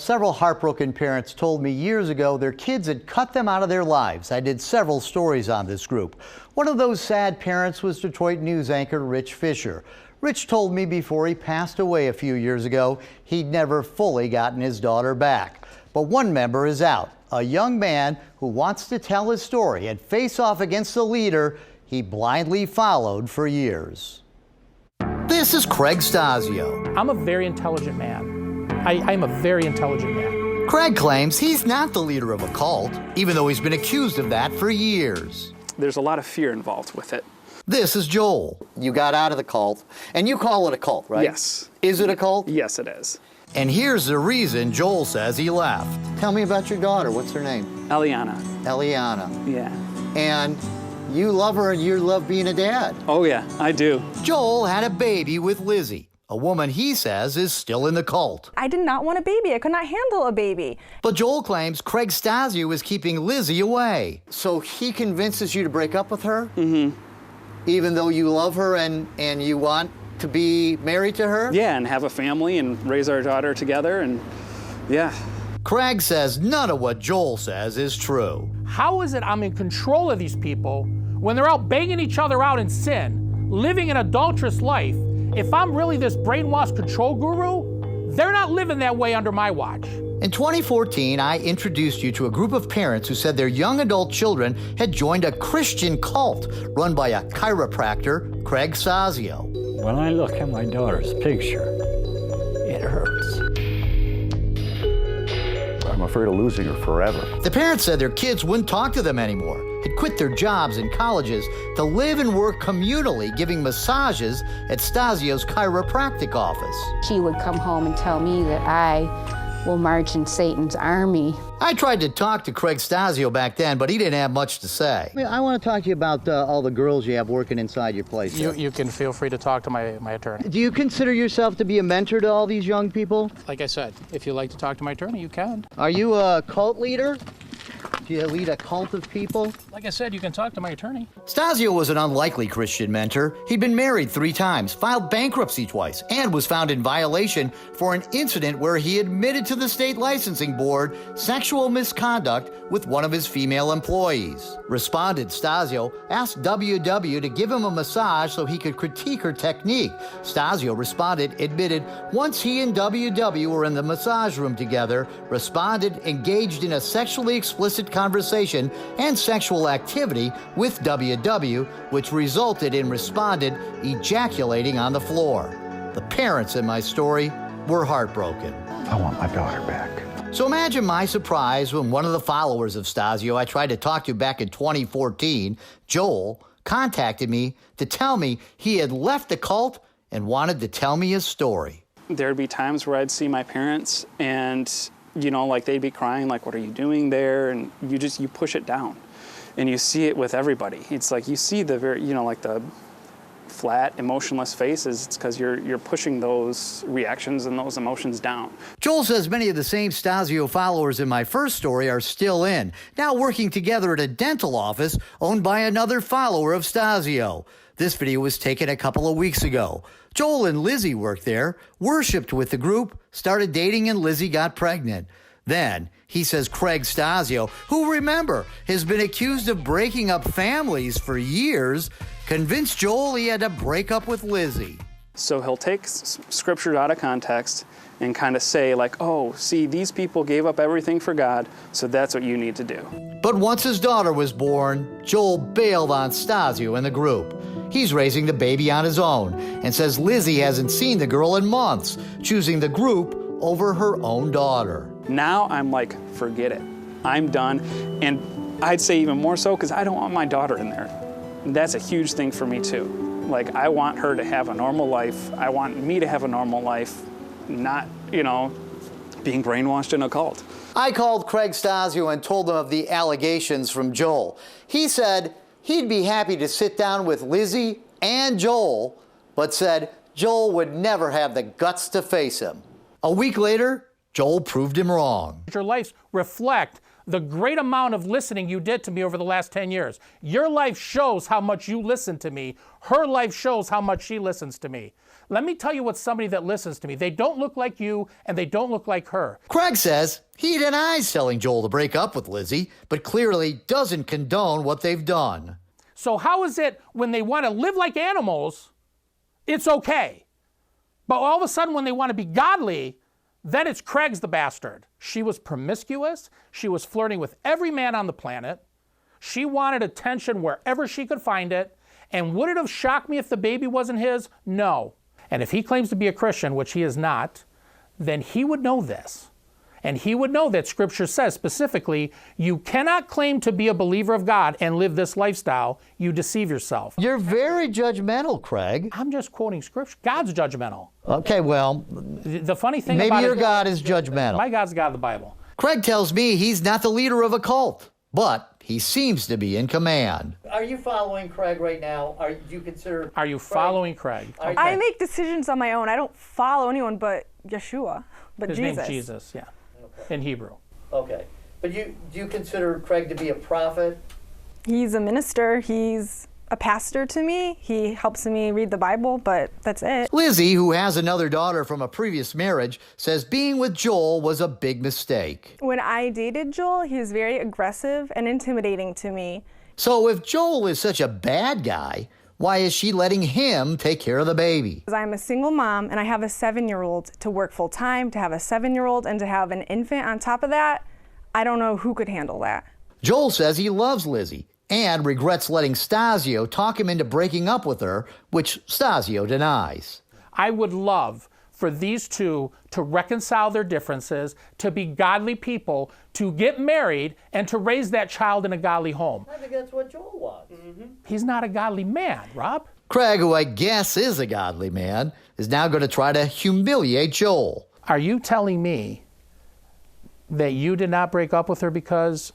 several heartbroken parents told me years ago their kids had cut them out of their lives. I did several stories on this group. One of those sad parents was Detroit news anchor Rich Fisher. Rich told me before he passed away a few years ago he'd never fully gotten his daughter back. But one member is out, a young man who wants to tell his story and face off against the leader he blindly followed for years. This is Craig Stasio. I'm a very intelligent man. I'm a very intelligent man. Craig claims he's not the leader of a cult, even though he's been accused of that for years. There's a lot of fear involved with it. This is Joel. You got out of the cult, and you call it a cult, right? Yes. Is it a cult? Yes, it is. And here's the reason Joel says he left. Tell me about your daughter. What's her name? Eliana. Eliana. Yeah. And you love her and you love being a dad. Oh, yeah, I do. Joel had a baby with Lizzie, a woman he says is still in the cult. I did not want a baby. I could not handle a baby. But Joel claims Craig Stasio is keeping Lizzie away. So he convinces you to break up with her? Mm-hmm. Even though you love her and you want to be married to her? Yeah, and have a family and raise our daughter together, and yeah. Craig says none of what Joel says is true. How is it I'm in control of these people when they're out banging each other out in sin, living an adulterous life? If I'm really this brainwashed control guru, they're not living that way under my watch. In 2014, I introduced you to a group of parents who said their young adult children had joined a Christian cult run by a chiropractor, Craig Stasio. When I look at my daughter's picture, it hurts. I'm afraid of losing her forever. The parents said their kids wouldn't talk to them anymore, had quit their jobs and colleges to live and work communally, giving massages at Stasio's chiropractic office. She would come home and tell me that I will march in Satan's army. I tried to talk to Craig Stasio back then, but he didn't have much to say. I want to talk to you about all the girls you have working inside your place. You can feel free to talk to my attorney. Do you consider yourself to be a mentor to all these young people? Like I said, if you'd like to talk to my attorney, you can. Are you a cult leader? Do you lead a cult of people? Like I said, you can talk to my attorney. Stasio was an unlikely Christian mentor. He'd been married 3 times, filed bankruptcy twice, and was found in violation for an incident where he admitted to the state licensing board sexual misconduct with one of his female employees. Respondent Stasio asked WW to give him a massage so he could critique her technique. Stasio responded admitted once he and WW were in the massage room together, responded engaged in a sexually explicit conversation and sexual activity with WW, which resulted in respondent ejaculating on the floor. The parents in my story were heartbroken. I want my daughter back. So imagine my surprise when one of the followers of Stasio I tried to talk to back in 2014, Joel, contacted me to tell me he had left the cult and wanted to tell me his story. There'd be times where I'd see my parents and, you know, like they'd be crying, like, what are you doing there? And you push it down. And you see it with everybody. It's like you see the very, you know, like the flat, emotionless faces. It's because you're pushing those reactions and those emotions down. Joel says many of the same Stasio followers in my first story are still in, now working together at a dental office owned by another follower of Stasio. This video was taken a couple of weeks ago. Joel and Lizzie worked there, worshiped with the group, started dating, and Lizzie got pregnant. Then, he says Craig Stasio, who, remember, has been accused of breaking up families for years, convinced Joel he had to break up with Lizzie. So he'll take scripture out of context and kind of say, like, oh, see, these people gave up everything for God, so that's what you need to do. But once his daughter was born, Joel bailed on Stasio and the group. He's raising the baby on his own and says Lizzie hasn't seen the girl in months, choosing the group over her own daughter. Now I'm like, forget it. I'm done. And I'd say even more so because I don't want my daughter in there. That's a huge thing for me too. Like, I want her to have a normal life. I want me to have a normal life, not, you know, being brainwashed in a cult. I called Craig Stasio and told him of the allegations from Joel. He said he'd be happy to sit down with Lizzie and Joel, but said Joel would never have the guts to face him. A week later, Joel proved him wrong. Your lives reflect the great amount of listening you did to me over the last 10 years. Your life shows how much you listen to me. Her life shows how much she listens to me. Let me tell you what somebody that listens to me. They don't look like you, and they don't look like her. Craig says he denies telling Joel to break up with Lizzie, but clearly doesn't condone what they've done. So how is it when they want to live like animals, it's okay? But all of a sudden when they want to be godly, then it's Craig's the bastard. She was promiscuous. She was flirting with every man on the planet. She wanted attention wherever she could find it. And would it have shocked me if the baby wasn't his? No. And if he claims to be a Christian, which he is not, then he would know this. And he would know that Scripture says specifically, you cannot claim to be a believer of God and live this lifestyle. You deceive yourself. You're very judgmental, Craig. I'm just quoting Scripture. God's judgmental. Okay, well, The funny thing maybe about your it, God is judgmental. my God's the God of the Bible. Craig tells me he's not the leader of a cult, but he seems to be in command. Are you following Craig right now? Do you consider... Are you following Craig? Okay. I make decisions on my own. I don't follow anyone but Yeshua, but His Jesus. name's Jesus, yeah, in Hebrew. Okay. But do you consider Craig to be a prophet? He's a minister. He's a pastor to me. He helps me read the Bible, but that's it. Lizzie, who has another daughter from a previous marriage, says being with Joel was a big mistake. When I dated Joel, he was very aggressive and intimidating to me. So if Joel is such a bad guy, why is she letting him take care of the baby? I'm a single mom, and I have a 7-year-old. To work full time, to have a 7-year-old, and to have an infant on top of that, I don't know who could handle that. Joel says he loves Lizzie and regrets letting Stasio talk him into breaking up with her, which Stasio denies. I would love for these two to reconcile their differences, to be godly people, to get married, and to raise that child in a godly home. I think that's what Joel wants. He's not a godly man, Rob. Craig, who I guess is a godly man, is now going to try to humiliate Joel. Are you telling me that you did not break up with her because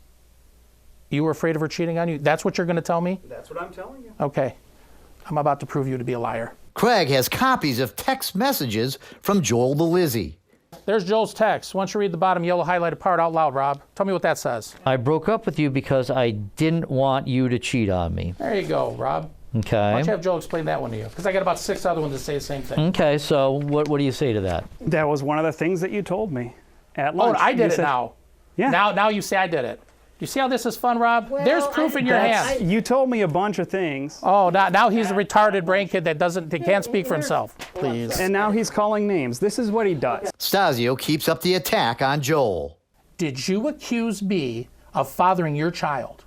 you were afraid of her cheating on you? That's what you're going to tell me? That's what I'm telling you. Okay. I'm about to prove you to be a liar. Craig has copies of text messages from Joel to Lizzie. There's Joel's text. Why don't you read the bottom yellow highlighted part out loud, Rob? Tell me what that says. I broke up with you because I didn't want you to cheat on me. There you go, Rob. Okay. Why don't you have Joel explain that one to you? Because I got about 6 other ones that say the same thing. Okay, so what do you say to that? That was one of the things that you told me at lunch. Oh, I did You it said- now. Yeah. Now you say I did it. You see how this is fun, Rob? There's proof in your hand. You told me a bunch of things, Oh, now he's a retarded brain kid that can't speak for himself. Please. and now he's calling names. This is what he does. Stasio keeps up the attack on Joel. Did you accuse me of fathering your child?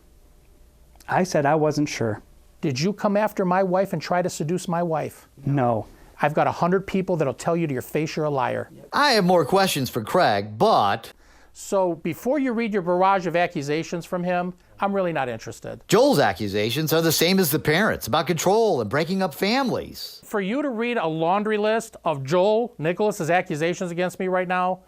I said I wasn't sure. Did you come after my wife and try to seduce my wife? No. I've got 100 people that'll tell you to your face you're a liar. I have more questions for Craig, but So before you read your barrage of accusations from him, I'm really not interested. Joel's accusations are the same as the parents about control and breaking up families. For you to read a laundry list of Joel Nicholas's accusations against me right now,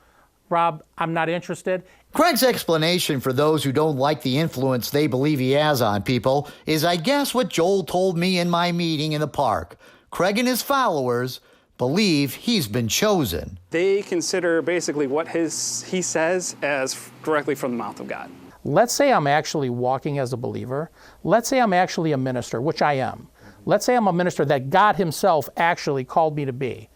Rob, I'm not interested. Craig's explanation for those who don't like the influence they believe he has on people is, I guess, what Joel told me in my meeting in the park. Craig and his followers believe he's been chosen. They consider basically what he says as directly from the mouth of God. Let's say I'm actually walking as a believer. Let's say I'm actually a minister, which I am. Let's say I'm a minister that God himself actually called me to be.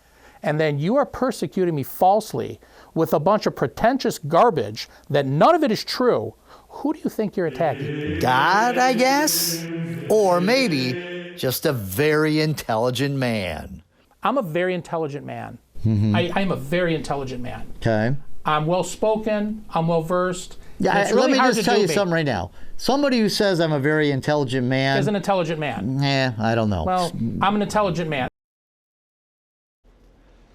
And then you are persecuting me falsely with a bunch of pretentious garbage that none of it is true. Who do you think you're attacking? God, I guess? Or maybe just a very intelligent man. I'm a very intelligent man. I am a very intelligent man. Okay. I'm well-spoken. I'm well-versed. Yeah, It's really let me hard just to tell do you me. something right now. Somebody who says I'm a very intelligent man, Is an intelligent man. I don't know. Well, I'm an intelligent man.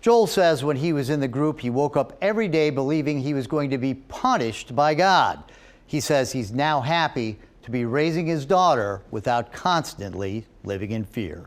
Joel says when he was in the group, he woke up every day believing he was going to be punished by God. He says he's now happy to be raising his daughter without constantly living in fear.